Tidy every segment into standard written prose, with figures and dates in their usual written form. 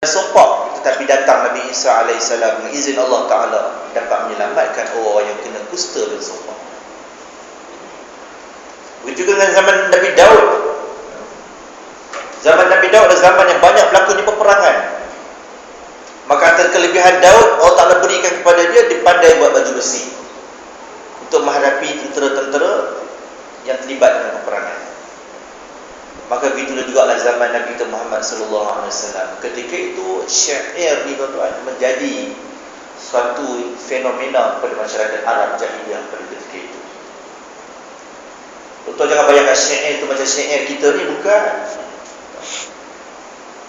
sopak, tetapi datang Nabi Isa AS dengan izin Allah Ta'ala dapat menyelamatkan orang yang kena kusta dan sopak. Begitu juga dengan zaman Nabi Daud. Zaman Nabi Daud adalah zaman yang banyak berlakunya peperangan. Maka antara kelebihan Daud, Allah Ta'ala berikan kepada dia, dia pandai buat baju besi untuk menghadapi tentera-tentera yang terlibat dengan peperangan. Maka begitulah juga zaman Nabi kita Muhammad SAW. Ketika itu syair ni tuan-tuan menjadi suatu fenomena pada masyarakat Arab jahiliyah pada ketika itu. Tuan-tuan jangan bayangkan syair itu macam syair kita ni, bukan.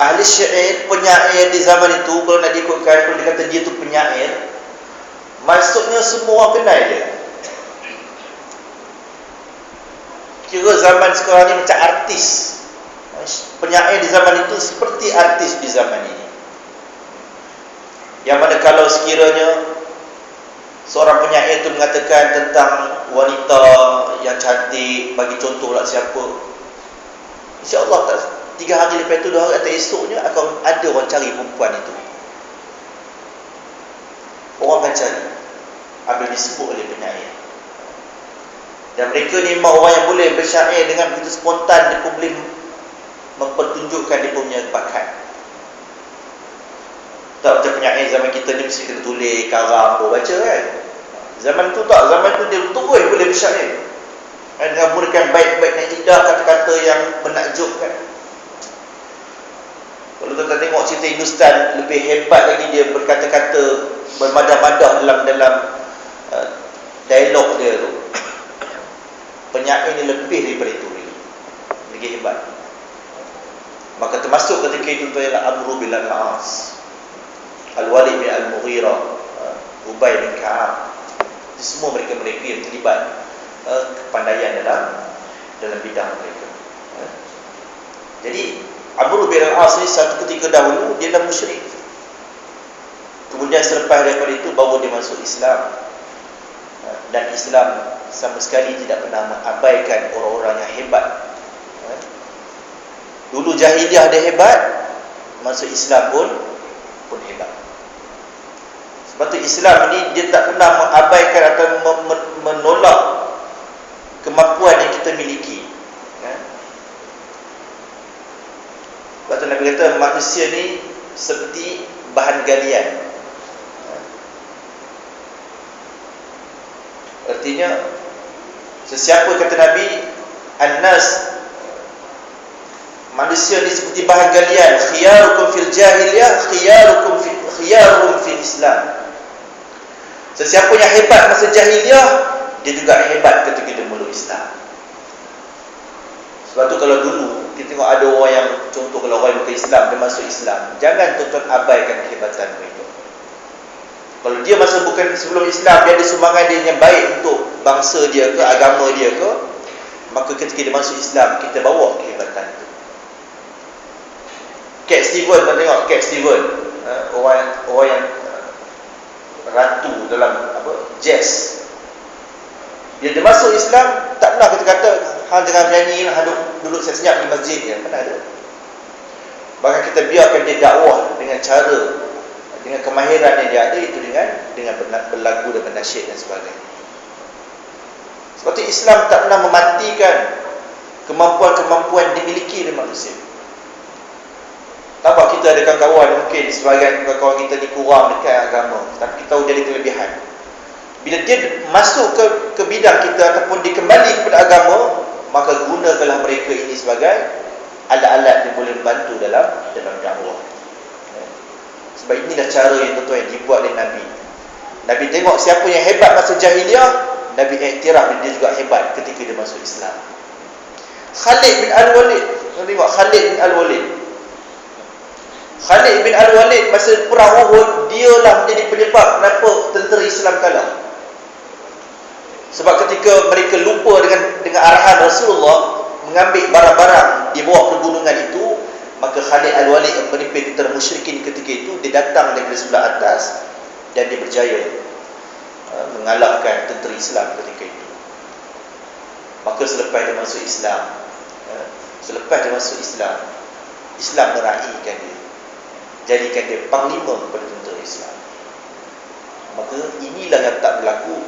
Ahli syair, penyair di zaman itu, kalau nak diikutkan, kalau dikata dia tu penyair, maksudnya semua orang kenal dia. Kira zaman sekarang ni macam artis. Penyair di zaman itu seperti artis di zaman ini. Yang mana kalau sekiranya seorang penyair itu mengatakan tentang wanita yang cantik, bagi contoh lah siapa, InsyaAllah tak 3 hari lepas itu, 2 hari atau esoknya akan ada orang cari perempuan itu. Orang akan cari apabila disebut oleh penyair. Dan mereka ni memang orang yang boleh bersyair dengan begitu spontan. Dia pun boleh mempertunjukkan dia punya bakat. Tak macam penyair zaman kita ni mesti kena tulis, karang, baca kan. Zaman tu tak, zaman tu dia terus boleh bersyair dengan menggunakan baik-baik dan indah, kata-kata yang menakjubkan. Kalau tuan-tuan tengok cerita Hindustan, lebih hebat lagi, dia berkata-kata bermadah-madah dalam dialog dia tu. Penyair ni lebih daripada itu lagi hebat. Maka termasuk ketika itu tuan ialah Amr bin al-As, Al-Walid bin Al-Mughirah, Ubay bin Ka'ab. Semua mereka-mereka yang terlibat kepandaian dalam bidang mereka. Jadi Amr bin al-As ni satu ketika dahulu dia adalah musyrik. Kemudian selepas daripada itu baru dia masuk Islam. Dan Islam sama sekali tidak pernah mengabaikan orang-orang yang hebat. Dulu jahiliah dia hebat, masuk Islam pun hebat. Sebab tu Islam ni dia tak pernah mengabaikan atau menolak kemampuan yang kita miliki. Sebab tu Nabi kata manusia ni seperti bahan galian. Artinya sesiapa, kata Nabi, An-nas, manusia ni seperti bahan galian. Khiyarukum fil jahiliyah, khiyarukum fil Islam. Sesiapa yang hebat masa jahiliyah, dia juga hebat ketika dia meluk Islam. Sebab tu kalau dulu kita tengok ada orang yang, contoh kalau orang bukan Islam, dia masuk Islam, jangan tuan-tuan abaikan kehebatan mereka. Kalau dia masa bukan sebelum Islam, dia ada sumbangan dia yang baik untuk bangsa dia ke, agama dia ke, maka ketika dia masuk Islam, kita bawa kehebatan itu. Cat Stevens, kita tengok Cat Stevens, orang yang ratu dalam jazz. Bila dia masuk Islam, tak pernah kita kata hang jangan menyanyi, hang duduk senyap di masjid je, mana ada. Bahkan kita biarkan dia dakwah dengan cara, dengan kemahiran yang dia ada, itu dengan berlagu dan bernasyid dan sebagainya. Sebab itu Islam tak pernah mematikan kemampuan-kemampuan dimiliki oleh manusia. Tambah kita ada kawan-kawan, mungkin sebagian kawan-kawan kita ni kurang dekat agama, tapi kita tahu dia ada kelebihan. Bila dia masuk ke bidang kita ataupun dia kembali kepada agama, maka gunakanlah mereka ini sebagai alat-alat yang boleh membantu dalam dakwah. Sebab inilah cara yang tuan-tuan yang dibuat oleh Nabi. Nabi tengok siapa yang hebat masa jahiliah, Nabi iktiraf dia juga hebat ketika dia masuk Islam. Khalid bin Al-Walid, tengok Khalid bin Al-Walid. Khalid bin Al-Walid masa perang Uhud, dialah menjadi penyebab kenapa tentera Islam kalah. Sebab ketika mereka lupa dengan arahan Rasulullah mengambil barang-barang di bawah pergunungan itu, maka Khalid Al-Walid yang memimpin tentera musyrikin ketika itu, dia datang dari sebelah atas dan dia berjaya mengalahkan tentera Islam ketika itu. Maka selepas dia masuk Islam, Islam meraihkan dia. jadikan dia panglima kepada tentera Islam. Maka inilah yang tak berlaku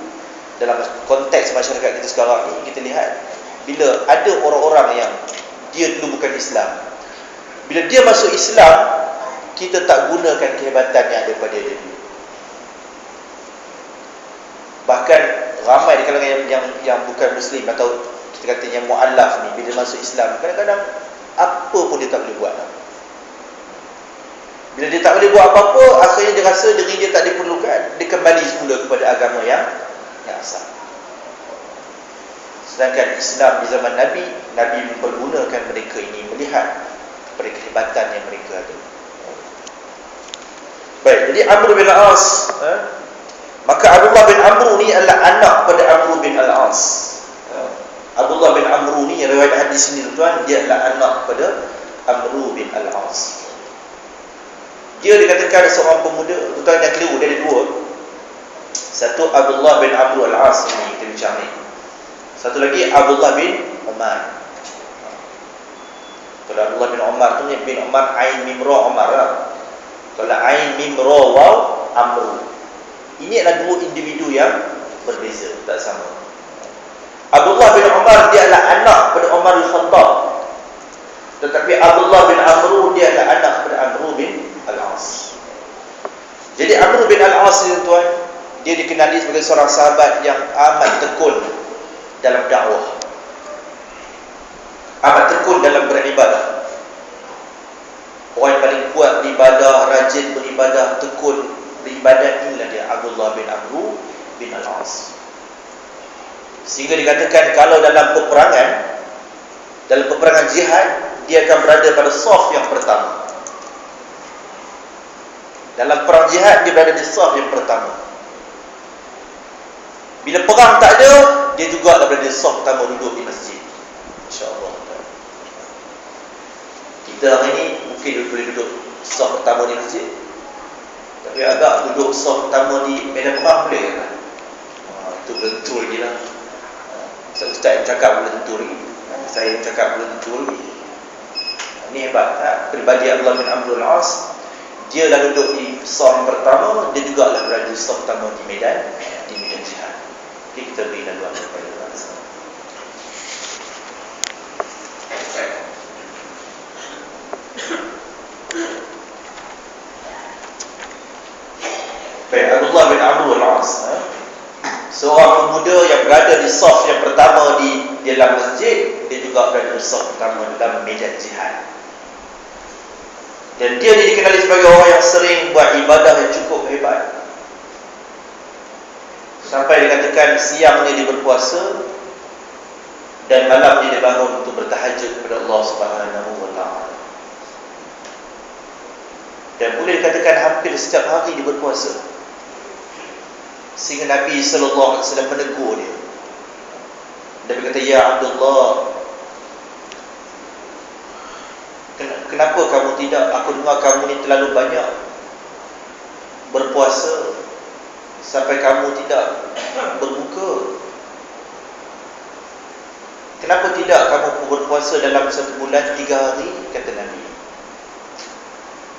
dalam konteks masyarakat kita sekarang ni. Kita lihat bila ada orang-orang yang dia dulu bukan Islam, bila dia masuk Islam, kita tak gunakan kehebatan yang ada pada dia dulu. Bahkan ramai di kalangan yang bukan Muslim atau kita kata yang mu'allaf ni, bila masuk Islam, kadang-kadang apa pun dia tak boleh buat. Bila dia tak boleh buat apa-apa, akhirnya dia rasa diri dia tak diperlukan, dia kembali semula kepada agama yang asal. Sedangkan Islam di zaman Nabi mempergunakan mereka ini, melihat kepada kehebatan yang mereka ada. Baik, jadi Amr bin Al-As, maka Abdullah bin Amr ni adalah anak pada Amr bin Al-As. Abdullah bin Amr ni, riwayat hadis ini tuan, dia adalah anak pada Amr bin Al-As. Dia dikatakan seorang pemuda, tuan yang keliru, dia ada dua. Satu Abdullah bin Amr Al-As ini kita bincang ni. Satu lagi Abdullah bin Umar. Kalau Abdullah bin Umar tu ni, bin Umar Ain Mim Ra Umar lah. Kalau Ain Mim Ra Waw Amr. Ini adalah dua individu yang berbeza, tak sama. Abdullah bin Umar dia adalah anak pada Umar Al-Khattab. Tetapi Abdullah bin Amr dia adalah anak pada Amr bin Al-As. Jadi Amr bin Al-As ni tuan, dia dikenali sebagai seorang sahabat yang amat tekun dalam dakwah, amat tekun dalam beribadah. Orang yang paling kuat beribadah, rajin beribadah, tekun beribadah, inilah dia Abdullah bin Amr bin Al-As. Sehingga dikatakan kalau dalam peperangan jihad, dia akan berada pada saf yang pertama. Dalam perang jihad, dia berada di saf yang pertama. Bila perang tak ada, dia juga berada di saf pertama, duduk di masjid. InsyaAllah. Kita hari ni mungkin boleh duduk saf pertama di masjid, tapi agak duduk saf pertama di medan perang boleh kan? Itu tentu lagi lah. Ustaz yang cakap boleh tentu lagi, saya yang cakap boleh tentu lagi. Ini hebat. Peribadi Abdullah bin Amr Al-As, dia dah duduk di saf pertama, dia juga lah berada di saf pertama di medan jihad. Jadi kita beri laluan kepada Allah. Baik, Abdullah bin Amr Al-As, seorang pemuda yang berada di saf yang pertama di dalam masjid, dia juga berada di saf pertama dalam medan jihad. Dan dia dikenali sebagai orang yang sering buat ibadah yang cukup hebat. Sampai dikatakan siangnya dia berpuasa dan malamnya dia bangun untuk bertahajud kepada Allah Subhanahu wa taala. Dan boleh dikatakan hampir setiap hari dia berpuasa. Sehingga Nabi sallallahu alaihi wasallam menegur dia. Dia berkata, "Ya Abdullah, kenapa kamu tidak? Aku dengar kamu ni terlalu banyak berpuasa sampai kamu tidak berbuka. Kenapa tidak kamu berpuasa dalam satu bulan 3 hari?" Kata Nabi.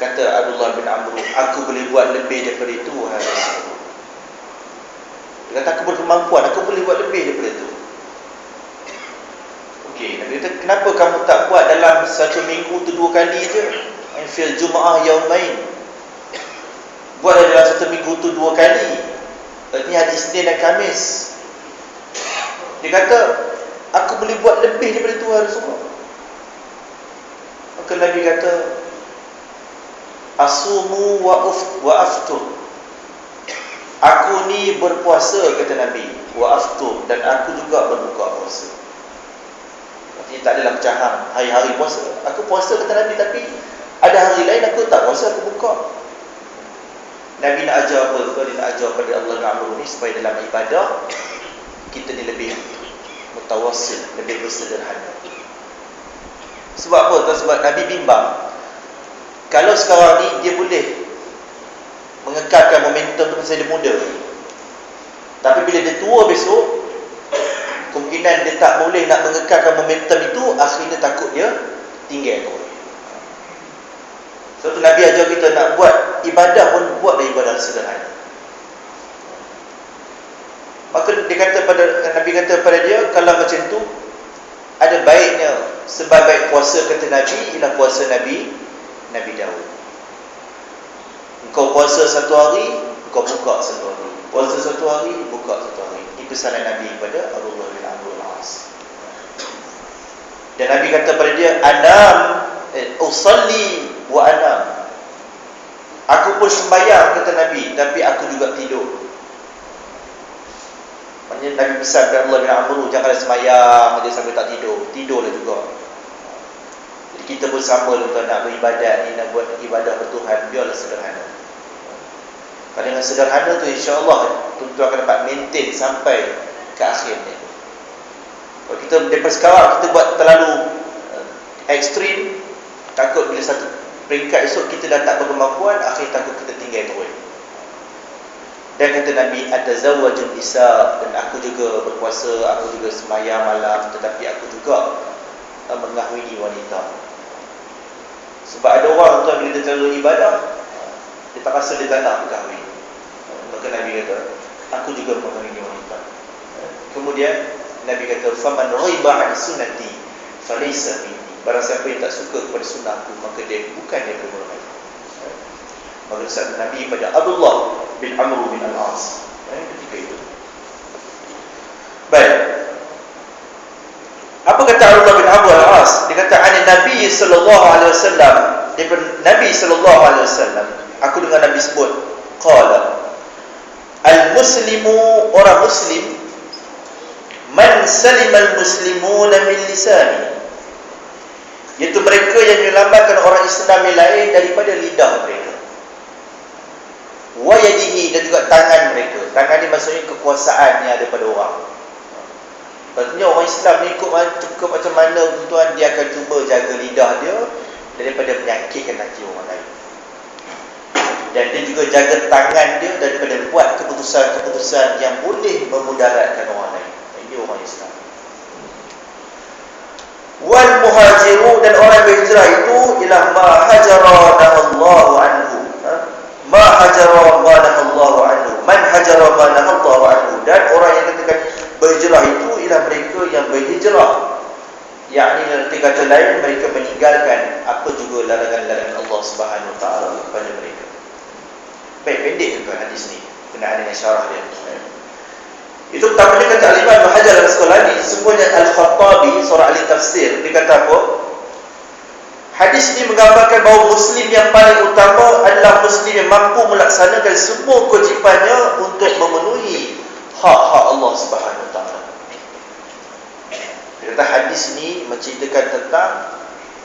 Kata Abdullah bin Amr, "Aku boleh buat lebih daripada itu, wahai Rasulullah." Dia kata, "Aku berkemampuan, aku boleh buat lebih daripada itu." Okey, Nabi kata, "Kenapa kamu tak buat dalam satu minggu tu 2 kali je? Fil Jum'ah yaumain." Buat dalam satu minggu tu 2 kali. Ini hari Isnin dan Khamis. Dia kata, "Aku boleh buat lebih daripada itu, wahai Rasulullah." Maka Nabi kata, "Asumu wa aftur." Aku ni berpuasa, kata Nabi, wa aftur, dan aku juga berbuka puasa. Artinya tak adalah pecahan hari-hari puasa. Aku puasa, kata Nabi, tapi ada hari lain aku tak puasa, aku buka. Nabi nak ajar apa? Dia nak ajar pada Allah Ta'ala ni supaya dalam ibadah kita ni lebih mutawassil, lebih bersederhana. Sebab apa? Sebab Nabi bimbang, kalau sekarang ni dia boleh mengekalkan momentum tu masa dia muda, tapi bila dia tua besok, kemungkinan dia tak boleh nak mengekalkan momentum itu, akhirnya takut dia tinggal. Sebab tu Nabi ajar kita nak buat ibadah pun buatlah ibadah sederhana. Maka Nabi kata pada dia, kalau macam tu ada baiknya, sebaik puasa kata Nabi ialah puasa Nabi Daud. Engkau puasa satu hari, engkau buka satu hari. Puasa satu hari, buka satu hari. Ini pesanan Nabi kepada Abdullah bin Amr al-As. Dan Nabi kata pada dia, usalli wa anam. Aku pun sembahyang kata Nabi, tapi aku juga tidur. Maknanya Nabi pesan kepada Abdullah bin Amr, janganlah sembahyang dia sampai tak tidur. Tidurlah juga. Jadi kita pun sama tuan nak beribadat ni, nak buat ibadah ke Tuhan, biarlah sederhana. Kalau dengan sederhana tu insya-Allah tuan-tuan akan dapat maintain sampai ke akhirnya. Kalau kita daripada sekarang kita buat terlalu ekstrim, takut bila satu peringkat esok kita dah tak berkemampuan, akhir takut kita tinggal terus. Dan kata Nabi, atazawwajul nisa, dan aku juga berpuasa, aku juga sembahyang malam, tetapi aku juga mengahwini wanita. Sebab ada orang tuan bila dia terlalu ibadah, dia tak rasa dia tak nak berkahwin. Maka Nabi kata, aku juga mengahwini wanita. Kemudian Nabi kata, faman ghaiba an sunnati falaysa minni. Barang siapa yang tak suka kepada sunnahku, maka dia bukan daripada golongan. Maka sabda Nabi pada Abdullah bin Amr bin al-As ketika itu. Baik. Apa kata Abdullah bin Amr al-As? Dia kata, Nabi sallallahu alaihi wasallam, daripada Nabi sallallahu alaihi wasallam, aku dengar Nabi sebut, qala al-muslimu, orang muslim, man salimal muslimuna min lisani, iaitu mereka yang menyelamatkan orang Islam yang lain daripada lidah mereka, wa yadihi, dan juga tangan mereka. Tangan ni maksudnya kekuasaan yang ada pada orang. Maksudnya orang Islam ni ikut macam mana tuan, dia akan cuba jaga lidah dia daripada menyakitkan hati orang lain. Dan dia juga jaga tangan dia daripada buat keputusan-keputusan yang boleh memudaratkan orang lain. Ini orang Islam. Wal muhajiru, dan orang berhijrah itu ialah ma hajara nahallahu anhu. Ma hajara ma nahallahu anhu. Man hajara ma nahallahu anhu. Dan orang yang katakan berhijrah itu ialah mereka yang berhijrah, yakni dalam kata lain, mereka meninggalkan apa juga larangan-larangan Allah Subhanahu Wa Taala kepada mereka. Baik, pendek tuan hadis ni berkenaan dengan syarah dia. Itu pertamanya kata Al-Imam Ibn Hajar Al-Asqalani, semuanya Al-Khattabi, seorang ahli tafsir, dia kata apa? Hadis ini menggambarkan bahawa Muslim yang paling utama adalah Muslim yang mampu melaksanakan semua kewajipannya untuk memenuhi hak-hak Allah Subhanahu Wa Taala. Dia kata hadis ini menceritakan tentang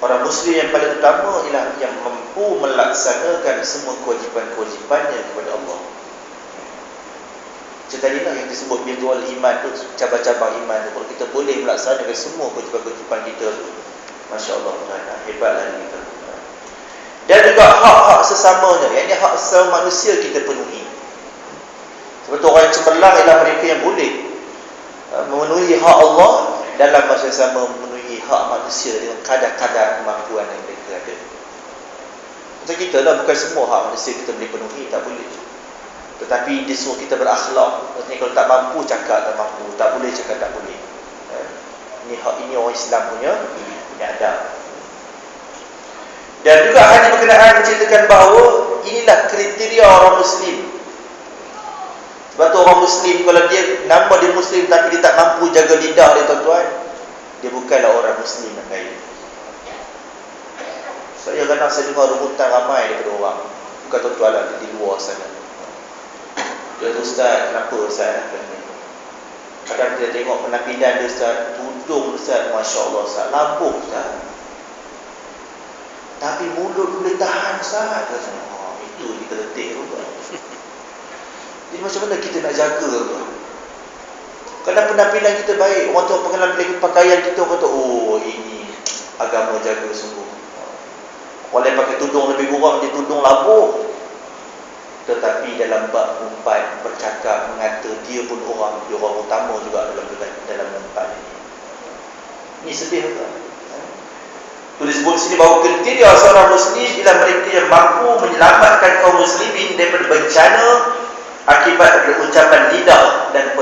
orang Muslim yang paling utama ialah yang mampu melaksanakan semua kewajipan-kewajipannya kepada Allah. Macam tadilah yang disebut birrul iman tu, cabang-cabang iman tu. Kalau kita boleh melaksanakan semua kewajipan-kewajipan kita tu, Masya Allah, hebatlah kita. Dan juga hak-hak sesamanya, iaitu hak sesama manusia kita penuhi. Sebab tu orang yang cemerlang ialah mereka yang boleh memenuhi hak Allah dalam masa sama memenuhi hak manusia dengan kadar-kadar kemampuan yang mereka ada. Macam kita lah, bukan semua hak manusia kita boleh penuhi, tak boleh. Tetapi dia suruh kita berakhlak. Maksudnya kalau tak mampu cakap tak mampu, tak boleh cakap tak boleh. Ini hak, ini orang Islam punya adab. Dan juga hadis berkenaan menceritakan bahawa inilah kriteria orang Muslim. Sebab tu orang Muslim, kalau dia nama dia Muslim tapi dia tak mampu jaga lidah dia tuan-tuan, dia bukanlah orang Muslim yang baik. Saya kadang saya dengar rebutan ramai daripada orang, bukan tuan-tuan lah, di luar sana. Dia kata, Ustaz, kenapa Ustaz? Kadang kita tengok penampilan dia Ustaz, tudung Ustaz, Masya Allah Ustaz, lampuh Ustaz, tapi mulut boleh tahan Ustaz. Itu kita letih tu. Jadi macam mana kita nak jaga tu? Kalau penampilan kita baik, orang tu penampilan pakaian kita, orang kata, oh ini agama jaga sungguh. Orang lain pakai tudung lebih kurang, dia tudung labuh. Tetapi dalam bab umpan, bercakap, mengata, dia pun dia orang utama juga dalam umpan ini. Ini sedih tak? Tulis sebut sini bahawa kriteria seorang muslim ialah mereka yang mampu menyelamatkan kaum muslimin daripada bencana akibat ucapan lidah dan